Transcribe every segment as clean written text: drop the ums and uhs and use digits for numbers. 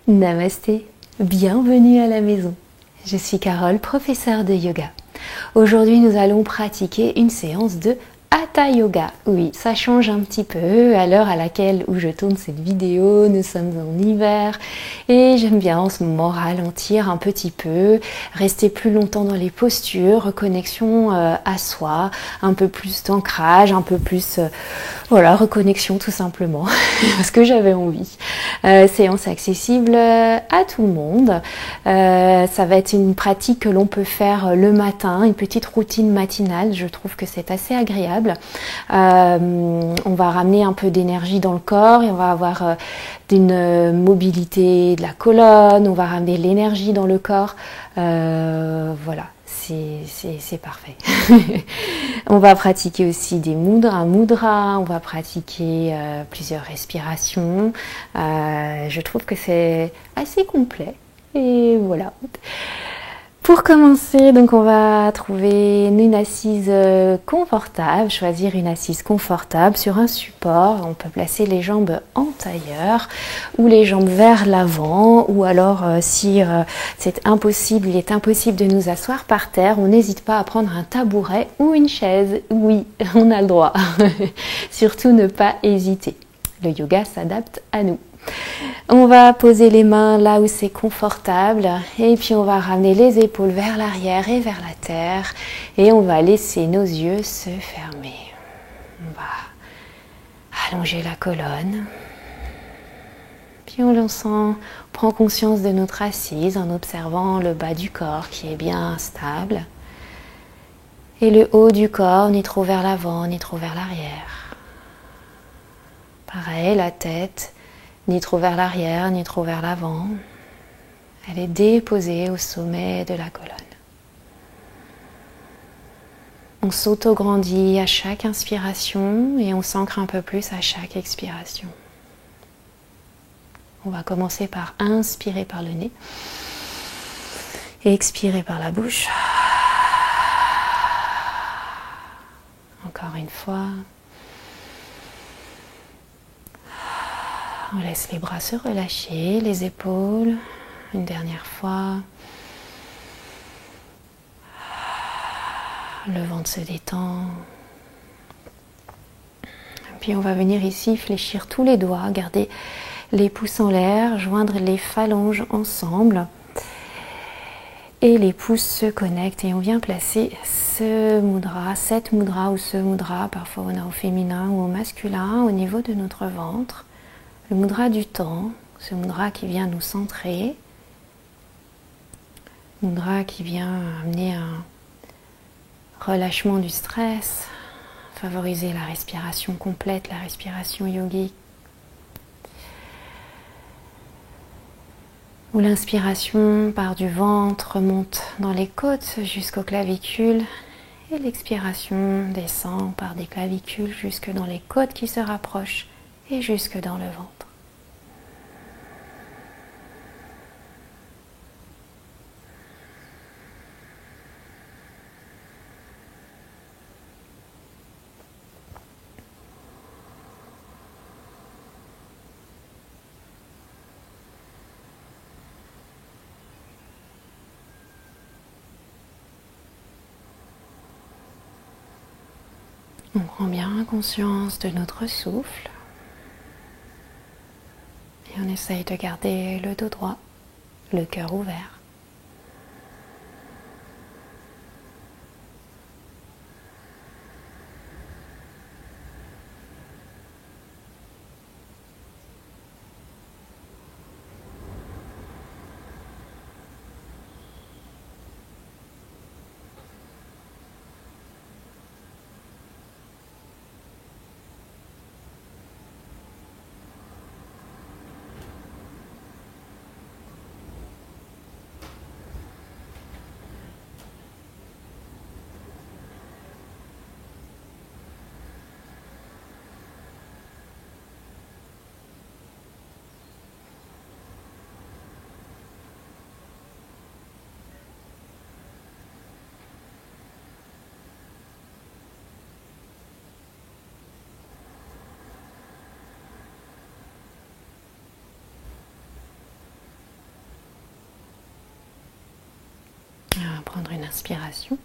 Namasté, bienvenue à la maison. Je suis Carole, professeure de yoga. Aujourd'hui, nous allons pratiquer une séance de Hatha Yoga. Oui, ça change un petit peu à l'heure à laquelle où je tourne cette vidéo. Nous sommes en hiver et j'aime bien en ce moment ralentir un petit peu, rester plus longtemps dans les postures, reconnexion à soi, un peu plus d'ancrage, un peu plus, voilà, reconnexion tout simplement, parce que j'avais envie. Séance accessible à tout le monde. Ça va être une pratique que l'on peut faire le matin, une petite routine matinale. Je trouve que c'est assez agréable. On va ramener un peu d'énergie dans le corps et on va avoir une mobilité de la colonne. On va ramener l'énergie dans le corps. Voilà. C'est parfait. On va pratiquer aussi des mudras, on va pratiquer plusieurs respirations. Je trouve que c'est assez complet. Et voilà. Pour commencer, donc on va trouver une assise confortable, choisir une assise confortable sur un support. On peut placer les jambes en tailleur ou les jambes vers l'avant, ou alors si c'est impossible, il est impossible de nous asseoir par terre, on n'hésite pas à prendre un tabouret ou une chaise. Oui, on a le droit. Surtout ne pas hésiter. Le yoga s'adapte à nous. On va poser les mains là où c'est confortable et puis on va ramener les épaules vers l'arrière et vers la terre et on va laisser nos yeux se fermer. On va allonger la colonne. Puis on prend conscience de notre assise en observant le bas du corps qui est bien stable et le haut du corps ni trop vers l'avant ni trop vers l'arrière. Pareil, la tête ni trop vers l'arrière, ni trop vers l'avant. Elle est déposée au sommet de la colonne. On s'auto-grandit à chaque inspiration et on s'ancre un peu plus à chaque expiration. On va commencer par inspirer par le nez et expirer par la bouche. Encore une fois. On laisse les bras se relâcher, les épaules. Une dernière fois. Le ventre se détend. Puis on va venir ici fléchir tous les doigts, garder les pouces en l'air, joindre les phalanges ensemble. Et les pouces se connectent et on vient placer ce mudra, cette mudra ou ce mudra, parfois on a au féminin ou au masculin, au niveau de notre ventre. Le mudra du temps, ce mudra qui vient nous centrer, mudra qui vient amener un relâchement du stress, favoriser la respiration complète, la respiration yogique. Où l'inspiration part du ventre, remonte dans les côtes jusqu'aux clavicules et l'expiration descend par des clavicules jusque dans les côtes qui se rapprochent et jusque dans le ventre. On prend bien conscience de notre souffle et on essaye de garder le dos droit, le cœur ouvert. prendre une inspiration.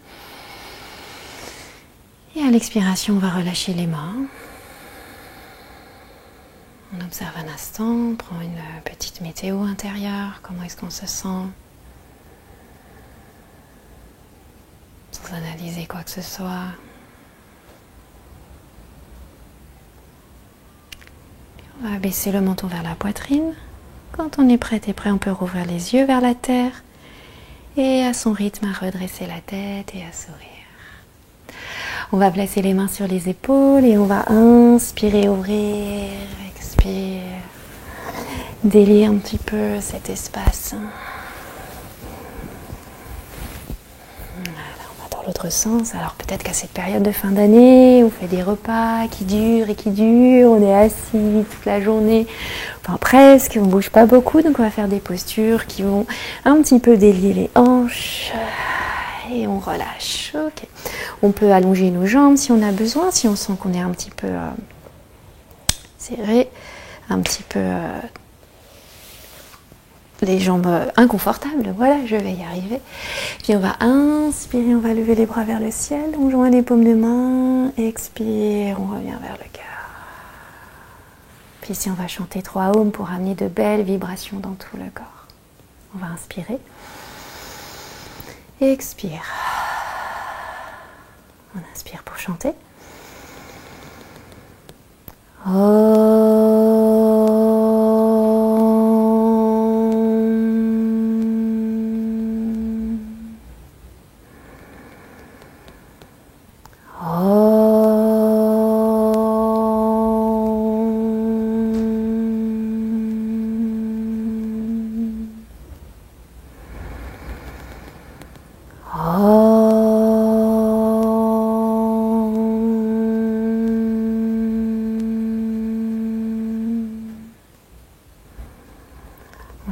Et à l'expiration, on va relâcher les mains. On observe un instant, on prend une petite météo intérieure. Comment est-ce qu'on se sent? Sans analyser quoi que ce soit. On va baisser le menton vers la poitrine. Quand on est prête et prêt, on peut rouvrir les yeux vers la terre. Et à son rythme, à redresser la tête et à sourire. On va placer les mains sur les épaules et on va inspirer, ouvrir, expire. Délier un petit peu cet espace. Voilà, on va dans l'autre sens. Alors peut-être qu'à cette période de fin d'année, on fait des repas qui durent et qui durent. On est assis toute la journée, enfin presque, on ne bouge pas beaucoup. Donc on va faire des postures qui vont un petit peu délier les hanches. Et on relâche. Ok. On peut allonger nos jambes si on a besoin, si on sent qu'on est un petit peu serré, un petit peu les jambes inconfortables. Voilà, je vais y arriver. Puis on va inspirer, on va lever les bras vers le ciel, on joint les paumes de main, expire, on revient vers le cœur. Puis ici on va chanter 3 ohms pour amener de belles vibrations dans tout le corps. On va inspirer. Expire. On inspire pour chanter. On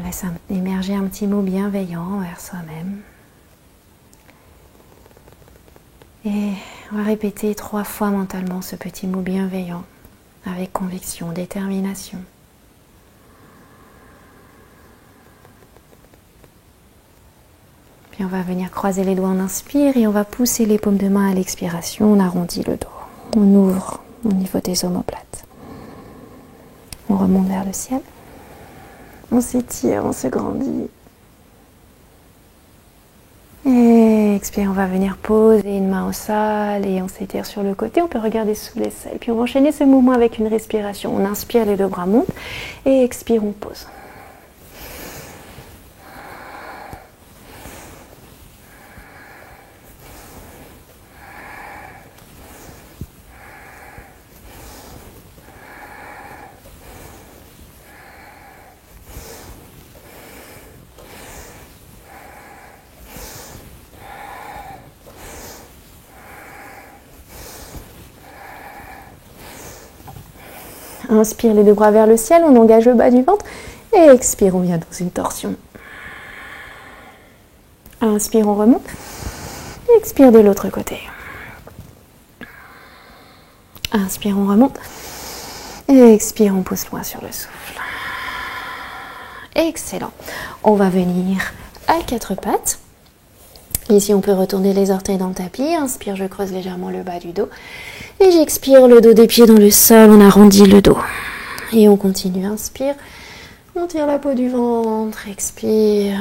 laisse émerger un petit mot bienveillant envers soi-même. Et on va répéter 3 fois mentalement ce petit mot bienveillant avec conviction, détermination. Puis on va venir croiser les doigts, on inspire et on va pousser les paumes de main à l'expiration. On arrondit le dos, on ouvre au niveau des omoplates. On remonte vers le ciel. On s'étire, on se grandit. Et expire, on va venir poser une main au sol et on s'étire sur le côté. On peut regarder sous l'aisselle. Puis on va enchaîner ce mouvement avec une respiration. On inspire, les 2 bras montent et expire, on pose. Inspire, les 2 bras vers le ciel, on engage le bas du ventre. Et expire, on vient dans une torsion. Inspire, on remonte. Expire de l'autre côté. Inspire, on remonte. Et expire, on pousse loin sur le souffle. Excellent. On va venir à 4 pattes. Ici, on peut retourner les orteils dans le tapis. Inspire, je creuse légèrement le bas du dos. Et j'expire, le dos des pieds dans le sol, on arrondit le dos. Et on continue, inspire. On tire la peau du ventre, expire.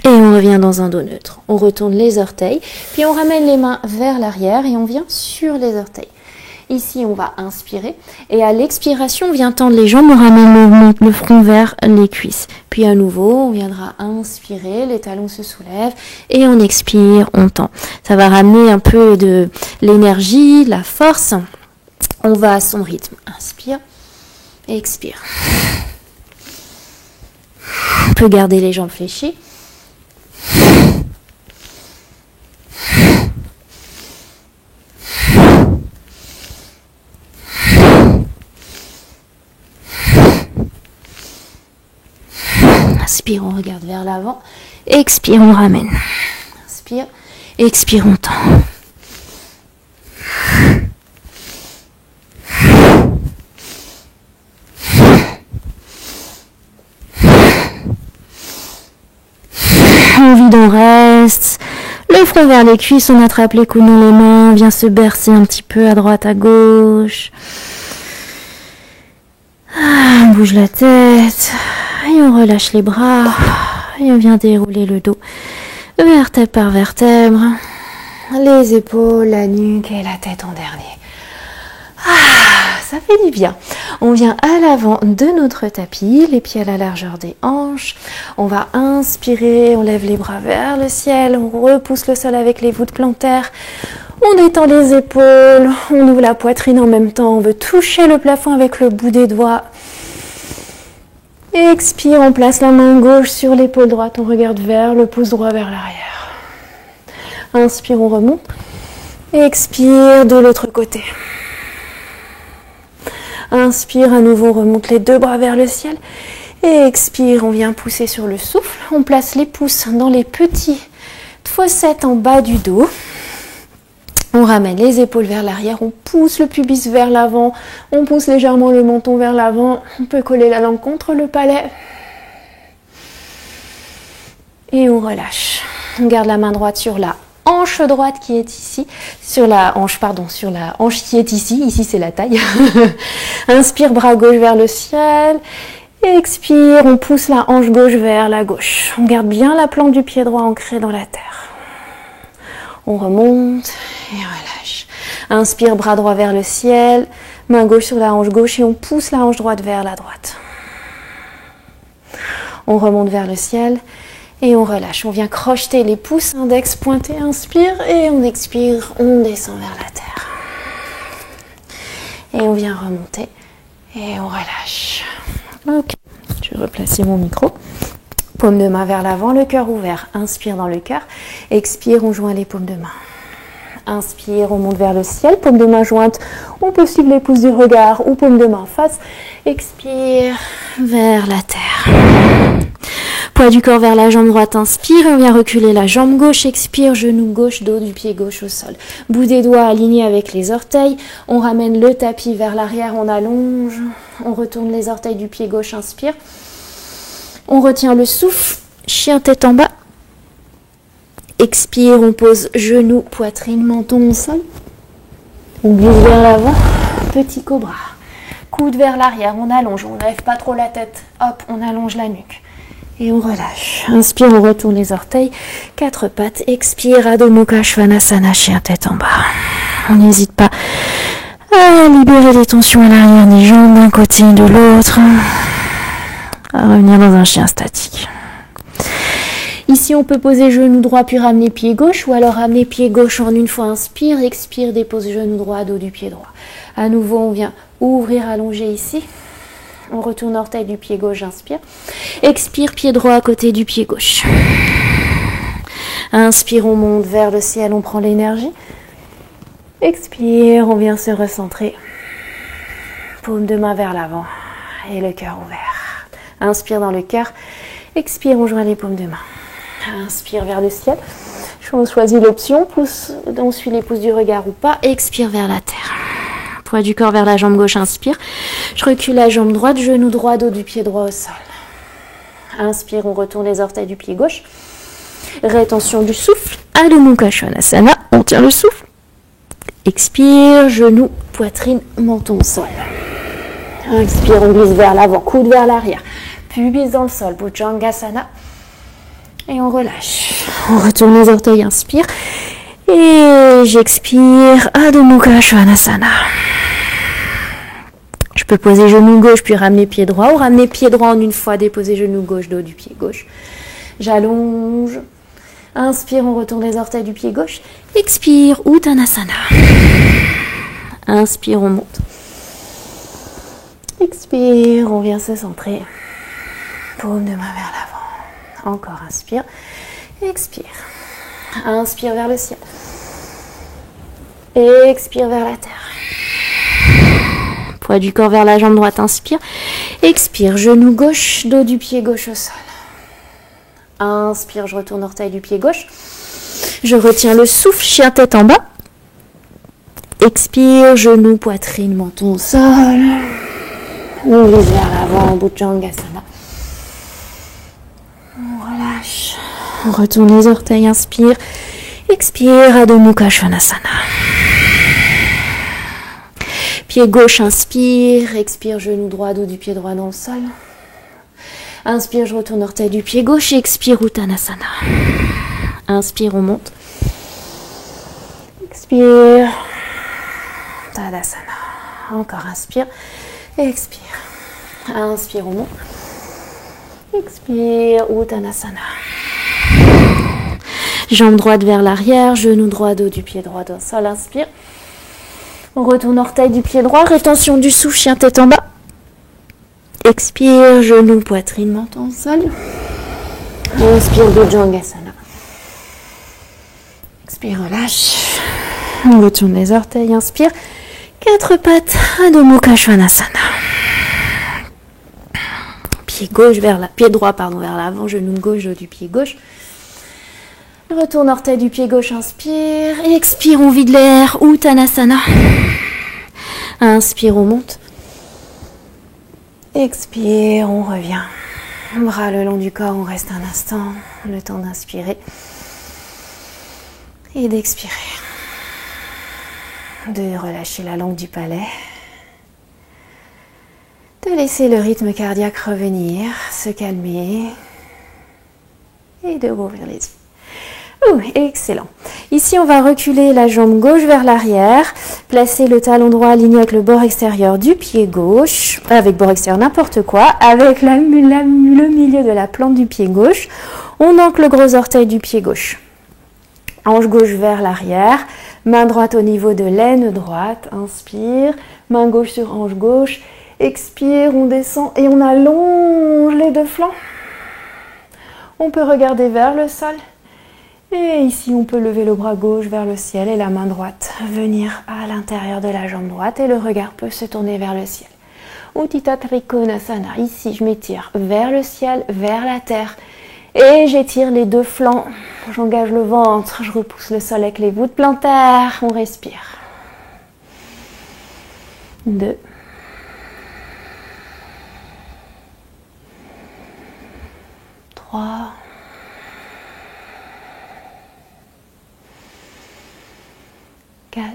Et on revient dans un dos neutre. On retourne les orteils, puis on ramène les mains vers l'arrière et on vient sur les orteils. Ici, on va inspirer et à l'expiration, on vient tendre les jambes, on ramène le front vers les cuisses. Puis à nouveau, on viendra inspirer, les talons se soulèvent et on expire, on tend. Ça va ramener un peu de l'énergie, la force. On va à son rythme. Inspire, expire. On peut garder les jambes fléchies. Inspire, on regarde vers l'avant. Expire, on ramène. Inspire. Expire, on tend. On vide, on reste. Le front vers les cuisses, on attrape les coudes dans les mains, on vient se bercer un petit peu à droite, à gauche. On bouge la tête et on relâche les bras et on vient dérouler le dos vertèbre par vertèbre, les épaules, la nuque et la tête en dernier. Ça fait du bien. On vient à l'avant de notre tapis, les pieds à la largeur des hanches. On va inspirer, on lève les bras vers le ciel, on repousse le sol avec les voûtes plantaires. On détend les épaules, on ouvre la poitrine en même temps. On veut toucher le plafond avec le bout des doigts. Expire, on place la main gauche sur l'épaule droite, on regarde vers le pouce droit vers l'arrière. Inspire, on remonte. Expire de l'autre côté. Inspire, à nouveau, on remonte les deux bras vers le ciel. Et expire, on vient pousser sur le souffle. On place les pouces dans les petites fossettes en bas du dos. On ramène les épaules vers l'arrière, on pousse le pubis vers l'avant, on pousse légèrement le menton vers l'avant. On peut coller la langue contre le palais. Et on relâche. On garde la main droite sur la hanche droite qui est ici, sur la hanche qui est ici c'est la taille. Inspire, bras gauche vers le ciel. Expire, on pousse la hanche gauche vers la gauche. On garde bien la plante du pied droit ancrée dans la terre. On remonte et relâche. Inspire, bras droit vers le ciel, main gauche sur la hanche gauche et on pousse la hanche droite vers la droite. On remonte vers le ciel. Et on relâche, on vient crocheter les pouces, index pointé, inspire et on expire, on descend vers la terre. Et on vient remonter et on relâche. Ok, je vais replacer mon micro. Paume de main vers l'avant, le cœur ouvert. Inspire dans le cœur, expire, on joint les paumes de main. Inspire, on monte vers le ciel, paume de main jointe. On peut suivre les pouces du regard ou paume de main en face. Expire vers la terre. Poids du corps vers la jambe droite, inspire, on vient reculer la jambe gauche, expire, genou gauche, dos du pied gauche au sol. Bout des doigts alignés avec les orteils, on ramène le tapis vers l'arrière, on allonge, on retourne les orteils du pied gauche, inspire. On retient le souffle, chien tête en bas. Expire, on pose genou, poitrine, menton au sol. On glisse vers l'avant, petit cobra. Coude vers l'arrière, on allonge, on ne lève pas trop la tête, hop, on allonge la nuque. Et on relâche. Inspire, on retourne les orteils. Quatre pattes. Expire, Adho Mukha Svanasana, chien tête en bas. On n'hésite pas à libérer les tensions à l'arrière des jambes d'un côté et de l'autre. À revenir dans un chien statique. Ici, on peut poser genou droit puis ramener pied gauche ou alors ramener pied gauche en une fois. Inspire, expire, dépose genou droit, dos du pied droit. À nouveau, on vient ouvrir, allonger ici. On retourne orteil du pied gauche, inspire. Expire, pied droit à côté du pied gauche. Inspire, on monte vers le ciel, on prend l'énergie. Expire, on vient se recentrer. Paume de main vers l'avant et le cœur ouvert. Inspire dans le cœur. Expire, on joint les paumes de main. Inspire vers le ciel. On choisit l'option, on suit les pouces du regard ou pas. Expire vers la terre. Poids du corps vers la jambe gauche, inspire. Je recule la jambe droite, genou droit, dos du pied droit au sol. Inspire, on retourne les orteils du pied gauche. Rétention du souffle. Adho Mukha Svanasana, on tient le souffle. Expire, genou, poitrine, menton au sol. Inspire, on glisse vers l'avant, coude vers l'arrière. Pubis dans le sol, Bhujangasana. Et on relâche. On retourne les orteils, inspire. Et j'expire, Adho Mukha Svanasana. Je peux poser genou gauche puis ramener pied droit ou ramener pied droit en une fois, déposer genou gauche, dos du pied gauche. J'allonge. Inspire, on retourne les orteils du pied gauche. Expire, Uttanasana. Inspire, on monte. Expire, on vient se centrer. Paume de main vers l'avant. Encore inspire. Expire. Inspire vers le ciel. Expire vers la terre. Poids du corps vers la jambe droite, inspire. Expire, genou gauche, dos du pied gauche au sol. Inspire, je retourne orteil du pied gauche. Je retiens le souffle, chien tête en bas. Expire, genoux, poitrine, menton au sol. On glisse vers l'avant, Bhujangasana. On relâche. On retourne les orteils, inspire. Expire, Adho Mukha Svanasana. Pied gauche, inspire. Expire, genou droit, dos du pied droit dans le sol. Inspire, je retourne orteil du pied gauche. Expire, Uttanasana. Inspire, on monte. Expire. Tadasana. Encore inspire. Expire. Inspire, on monte. Expire, Uttanasana. Jambe droite vers l'arrière, genou droit, dos du pied droit dans le sol. Inspire. On retourne orteil du pied droit, rétention du souffle, chien tête en bas. Expire, genou, poitrine, menton au sol. Inspire, Bhujangasana. Expire, relâche. On retourne les orteils, inspire. Quatre pattes, Adho Mukha Svanasana. Pied gauche pied droit vers l'avant, genou gauche, dos du pied gauche. Retourne orteil du pied gauche, inspire. Expire, on vide l'air, Uttanasana. Inspire, on monte. Expire, on revient. Bras le long du corps, on reste un instant. Le temps d'inspirer et d'expirer. De relâcher la langue du palais. De laisser le rythme cardiaque revenir, se calmer. Et de rouvrir les yeux. Excellent. Ici, on va reculer la jambe gauche vers l'arrière, placer le talon droit aligné avec le bord extérieur du pied gauche, avec bord extérieur n'importe quoi, avec le milieu de la plante du pied gauche. On ancre le gros orteil du pied gauche. Hanche gauche vers l'arrière, main droite au niveau de l'aine droite, inspire, main gauche sur hanche gauche, expire, on descend et on allonge les deux flancs. On peut regarder vers le sol. Et ici, on peut lever le bras gauche vers le ciel et la main droite venir à l'intérieur de la jambe droite et le regard peut se tourner vers le ciel. Utthita Trikonasana. Ici, je m'étire vers le ciel, vers la terre et j'étire les deux flancs. J'engage le ventre, je repousse le sol avec les voûtes plantaires. On respire. 2. 3. 4,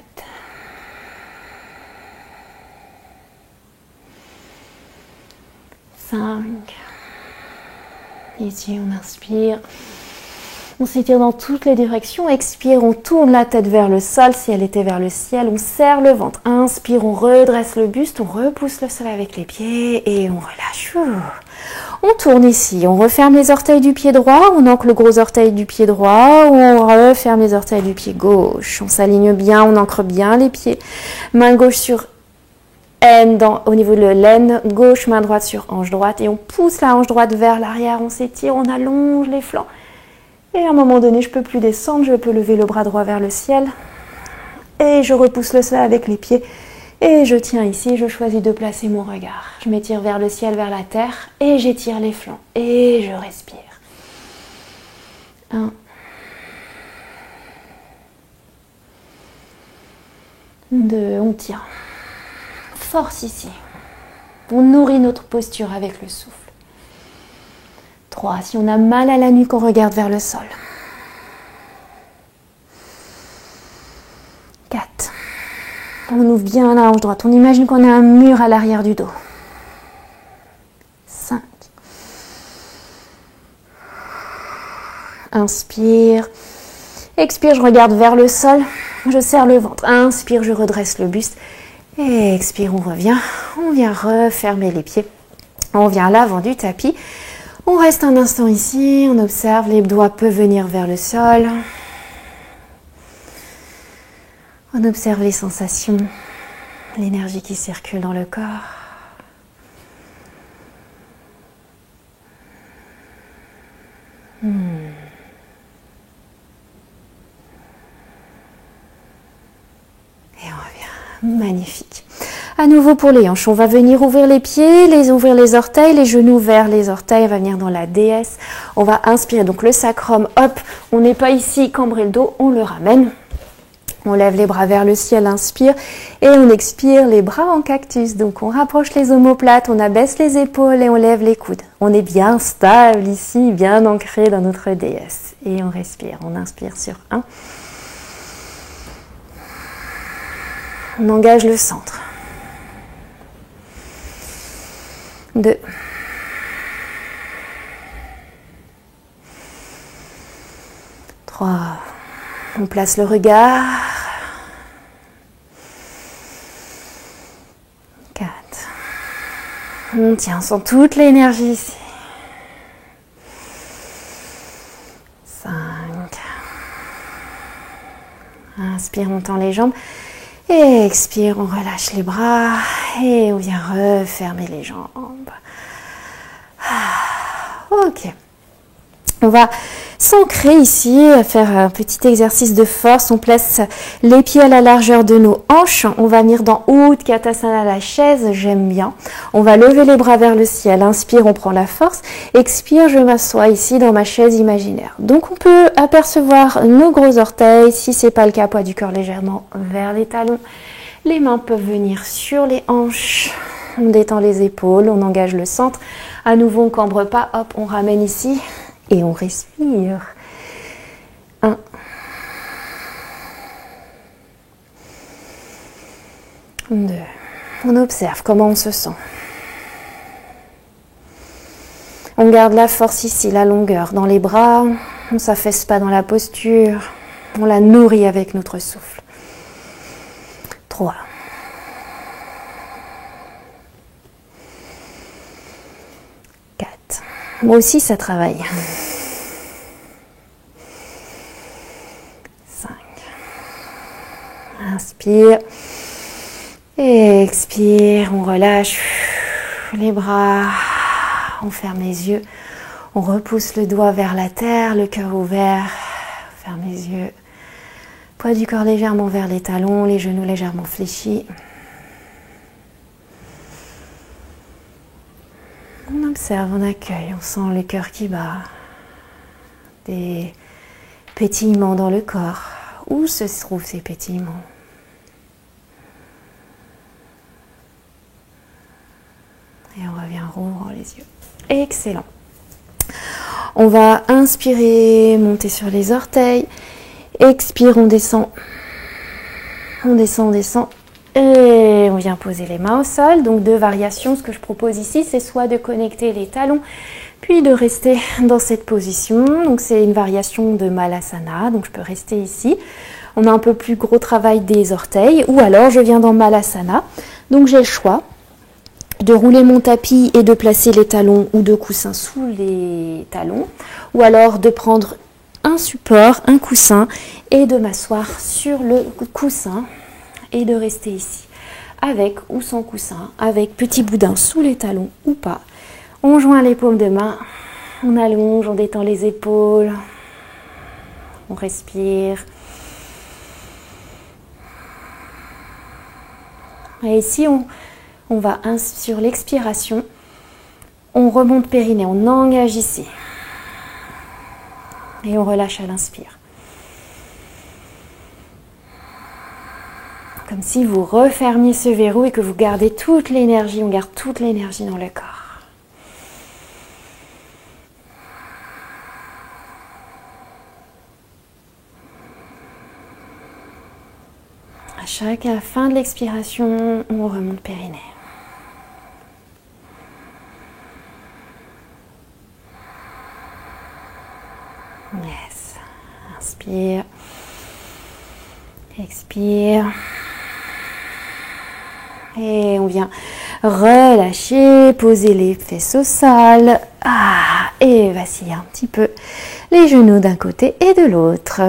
5, ici on inspire, on s'étire dans toutes les directions, expire, on tourne la tête vers le sol, si elle était vers le ciel, on serre le ventre, inspire, on redresse le buste, on repousse le sol avec les pieds et on relâche. On tourne ici, on referme les orteils du pied droit, on ancre le gros orteil du pied droit, on referme les orteils du pied gauche, on s'aligne bien, on ancre bien les pieds, main gauche sur N au niveau de l'aine gauche, main droite sur hanche droite et on pousse la hanche droite vers l'arrière, on s'étire, on allonge les flancs et à un moment donné je ne peux plus descendre, je peux lever le bras droit vers le ciel et je repousse le sol avec les pieds. Et je tiens ici, je choisis de placer mon regard. Je m'étire vers le ciel, vers la terre, et j'étire les flancs. Et je respire. 1. 2, on tient. Force ici. On nourrit notre posture avec le souffle. 3, si on a mal à la nuque, on regarde vers le sol. 4. On ouvre bien la hanche droite. On imagine qu'on a un mur à l'arrière du dos. 5. Inspire. Expire, je regarde vers le sol. Je serre le ventre. Inspire, je redresse le buste. Et expire, on revient. On vient refermer les pieds. On vient à l'avant du tapis. On reste un instant ici. On observe. Les doigts peuvent venir vers le sol. On observe les sensations, l'énergie qui circule dans le corps. Et on revient. Magnifique. À nouveau pour les hanches, on va venir ouvrir les pieds, ouvrir les orteils, les genoux vers les orteils, on va venir dans la déesse. On va inspirer, donc le sacrum, hop, on n'est pas ici, cambrer le dos, on le ramène. On lève les bras vers le ciel, inspire, et on expire les bras en cactus. Donc on rapproche les omoplates, on abaisse les épaules et on lève les coudes. On est bien stable ici, bien ancré dans notre déesse. Et on respire, on inspire sur 1. On engage le centre. 2. 3. On place le regard. 4. On tient, on sent toute l'énergie ici. 5. Inspire, on tend les jambes. Et expire, on relâche les bras. Et on vient refermer les jambes. Ok. On va s'ancrer ici, faire un petit exercice de force. On place les pieds à la largeur de nos hanches. On va venir dans Utkatasana, la chaise, j'aime bien. On va lever les bras vers le ciel. Inspire, on prend la force. Expire, je m'assois ici dans ma chaise imaginaire. Donc on peut apercevoir nos gros orteils. Si ce n'est pas le cas, poids du corps légèrement vers les talons. Les mains peuvent venir sur les hanches. On détend les épaules, on engage le centre. À nouveau, on ne cambre pas. Hop, on ramène ici. Et on respire. 1. 2. On observe comment on se sent. On garde la force ici, la longueur dans les bras. On ne s'affaisse pas dans la posture. On la nourrit avec notre souffle. 3. 4. Moi aussi, ça travaille. 5. Inspire. Et expire. On relâche les bras. On ferme les yeux. On repousse le doigt vers la terre, le cœur ouvert. On ferme les yeux. Poids du corps légèrement vers les talons, les genoux légèrement fléchis. On observe, on accueille, on sent le cœur qui bat, des pétillements dans le corps. Où se trouvent ces pétillements? Et on revient rouvrant les yeux. Excellent. On va inspirer, monter sur les orteils. Expire, on descend. On descend, on descend. Et on vient poser les mains au sol. Donc 2 variations. Ce que je propose ici, c'est soit de connecter les talons, puis de rester dans cette position. Donc c'est une variation de Malasana. Donc je peux rester ici. On a un peu plus gros travail des orteils. Ou alors je viens dans Malasana. Donc j'ai le choix de rouler mon tapis et de placer les talons ou 2 coussins sous les talons. Ou alors de prendre un support, un coussin, et de m'asseoir sur le coussin. Et de rester ici, avec ou sans coussin, avec petit boudin sous les talons ou pas. On joint les paumes de main, on allonge, on détend les épaules, on respire. Et ici, on va, sur l'expiration, on remonte périnée, on engage ici. Et on relâche à l'inspire. Comme si vous refermiez ce verrou et que vous gardez toute l'énergie, on garde toute l'énergie dans le corps. À chaque fin de l'expiration, on remonte périnée. Yes. Inspire. Expire. Et on vient relâcher, poser les fesses au sol. Et vaciller un petit peu les genoux d'un côté et de l'autre.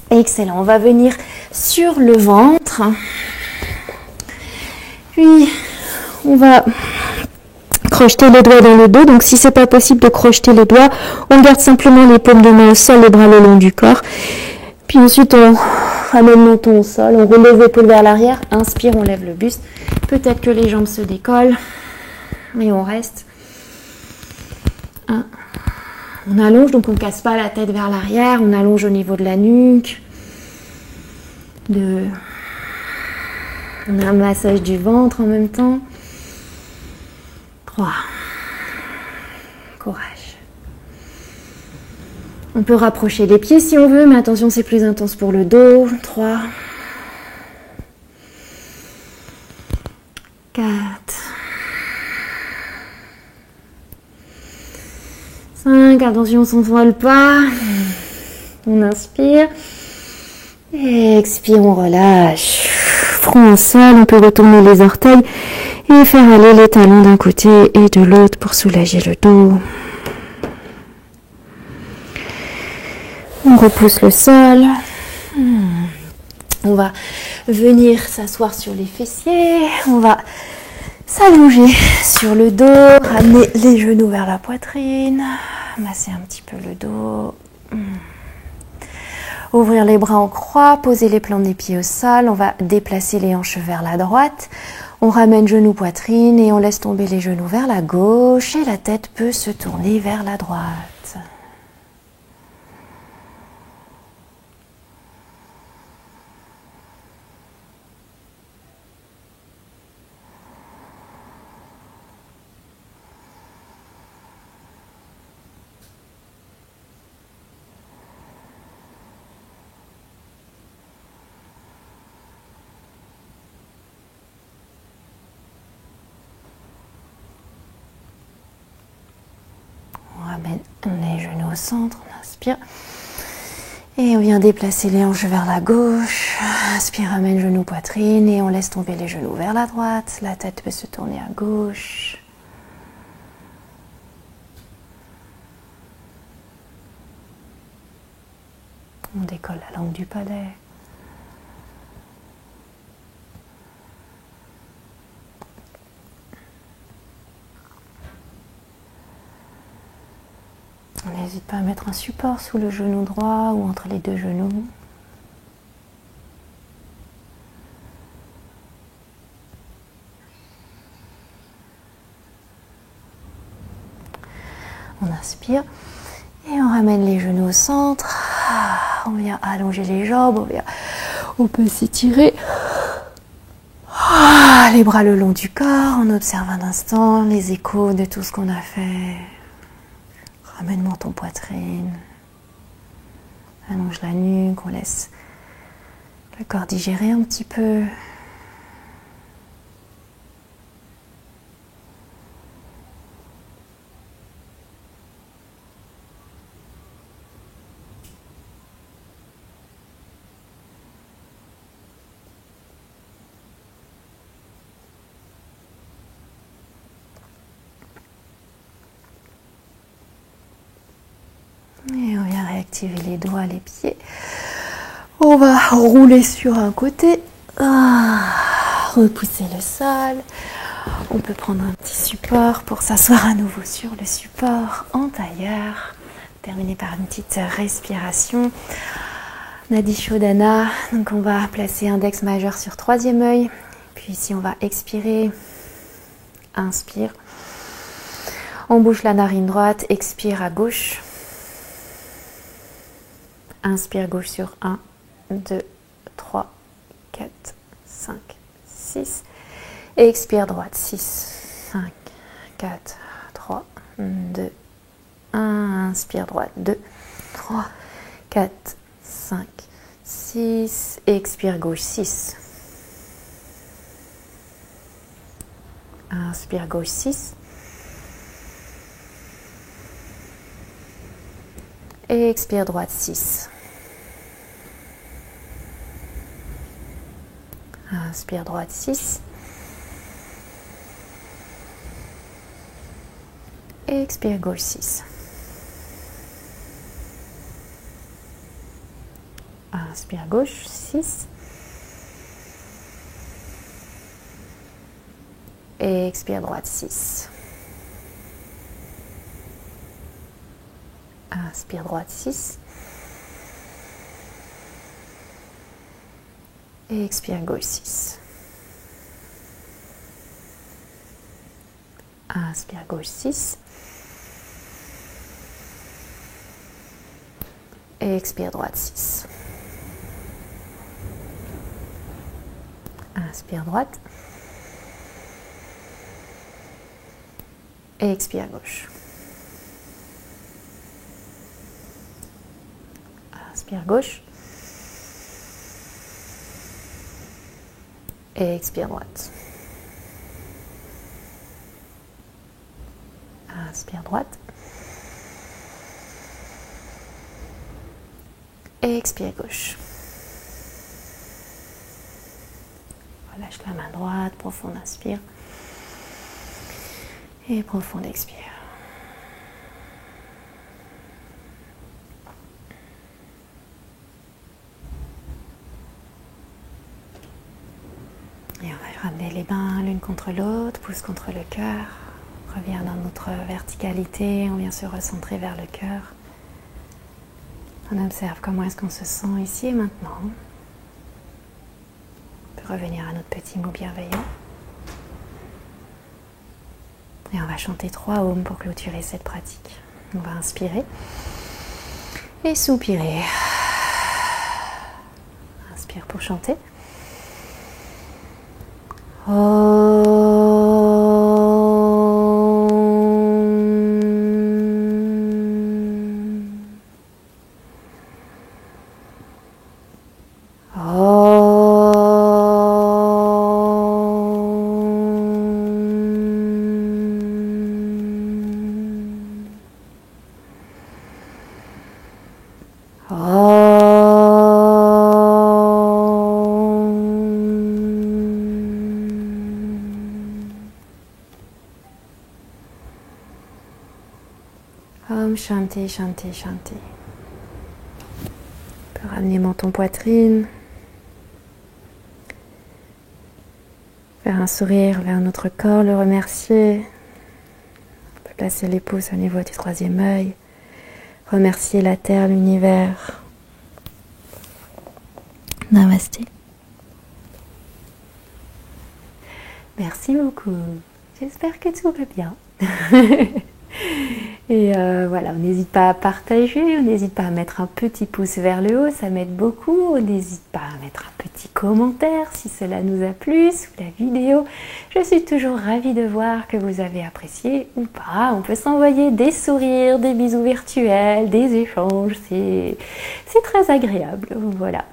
Excellent. On va venir sur le ventre. Puis, on va crocheter les doigts dans le dos. Donc, si c'est pas possible de crocheter les doigts, on garde simplement les paumes de main au sol, les bras le long du corps. Puis ensuite, on ramène le menton au sol, on roule les épaules vers l'arrière, inspire, on lève le buste. Peut-être que les jambes se décollent, mais on reste. 1, On allonge, donc on ne casse pas la tête vers l'arrière, on allonge au niveau de la nuque. On a un massage du ventre en même temps. 3. Courage. On peut rapprocher les pieds si on veut, mais attention, c'est plus intense pour le dos. 3. 4. 5. Attention, on ne s'envole pas. On inspire. Et expire, on relâche. Front au sol, on peut retourner les orteils et faire aller les talons d'un côté et de l'autre pour soulager le dos. On repousse le sol. On va venir s'asseoir sur les fessiers. On va s'allonger sur le dos, ramener les genoux vers la poitrine, masser un petit peu le dos. Ouvrir les bras en croix, poser les plantes des pieds au sol. On va déplacer les hanches vers la droite. On ramène genoux poitrine et on laisse tomber les genoux vers la gauche et la tête peut se tourner vers la droite. On ramène les genoux au centre, on inspire. Et on vient déplacer les hanches vers la gauche. Inspire, ramène genoux poitrine et on laisse tomber les genoux vers la droite. La tête peut se tourner à gauche. On décolle la langue du palais. On n'hésite pas à mettre un support sous le genou droit ou entre les deux genoux. On inspire et on ramène les genoux au centre. On vient allonger les jambes, on peut s'étirer. Les bras le long du corps, on observe un instant les échos de tout ce qu'on a fait. Ramène menton poitrine, allonge la nuque, on laisse le corps digérer un petit peu. Et on vient réactiver les doigts, les pieds. On va rouler sur un côté. Repousser le sol. On peut prendre un petit support pour s'asseoir à nouveau sur le support en tailleur. Terminer par une petite respiration. Nadi Shodhana. Donc on va placer index majeur sur troisième œil. Puis ici on va expirer. Inspire. On bouge la narine droite. Expire à gauche. Inspire gauche sur 1, 2, 3, 4, 5, 6. Et expire droite. 6, 5, 4, 3, 2, 1. Inspire droite. 2, 3, 4, 5, 6. Et expire gauche. 6. Inspire gauche. 6. Et expire droite 6. Inspire droite 6. Et expire gauche 6. Inspire gauche 6. Et expire droite 6. Inspire droite 6. Et expire gauche 6. Inspire gauche 6. Et expire droite, 6. Inspire droite. Et expire gauche. Inspire gauche. Et expire droite. Inspire droite. Et expire gauche. Relâche la main droite, profonde inspire. Et profonde expire. Et on va ramener les mains l'une contre l'autre, pouce contre le cœur. On revient dans notre verticalité, on vient se recentrer vers le cœur. On observe comment est-ce qu'on se sent ici et maintenant. On peut revenir à notre petit mot bienveillant. Et on va chanter 3 ohms pour clôturer cette pratique. On va inspirer et soupirer. Inspire pour chanter. Om Shanti, Shanti, Shanti. On peut ramener menton poitrine. Faire un sourire vers notre corps, le remercier. On peut placer les pouces au niveau du 3e œil. Remercier la terre, l'univers. Namasté. Merci beaucoup. J'espère que tout va bien. Et voilà, on n'hésite pas à partager, on n'hésite pas à mettre un petit pouce vers le haut, ça m'aide beaucoup. On n'hésite pas à mettre un petit commentaire si cela nous a plu sous la vidéo. Je suis toujours ravie de voir que vous avez apprécié ou pas. On peut s'envoyer des sourires, des bisous virtuels, des échanges, c'est très agréable. Voilà.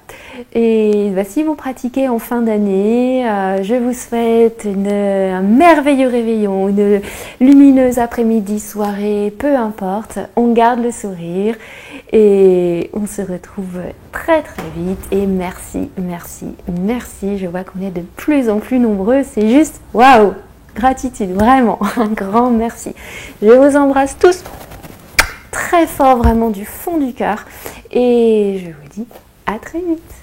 Et bah, si vous pratiquez en fin d'année, je vous souhaite un merveilleux réveillon, une lumineuse après-midi, soirée, peu importe, on garde le sourire et on se retrouve très très vite. Et merci, merci, merci. Je vois qu'on est de plus en plus nombreux, c'est juste waouh, gratitude, vraiment, un grand merci. Je vous embrasse tous très fort, vraiment du fond du cœur et je vous dis à très vite.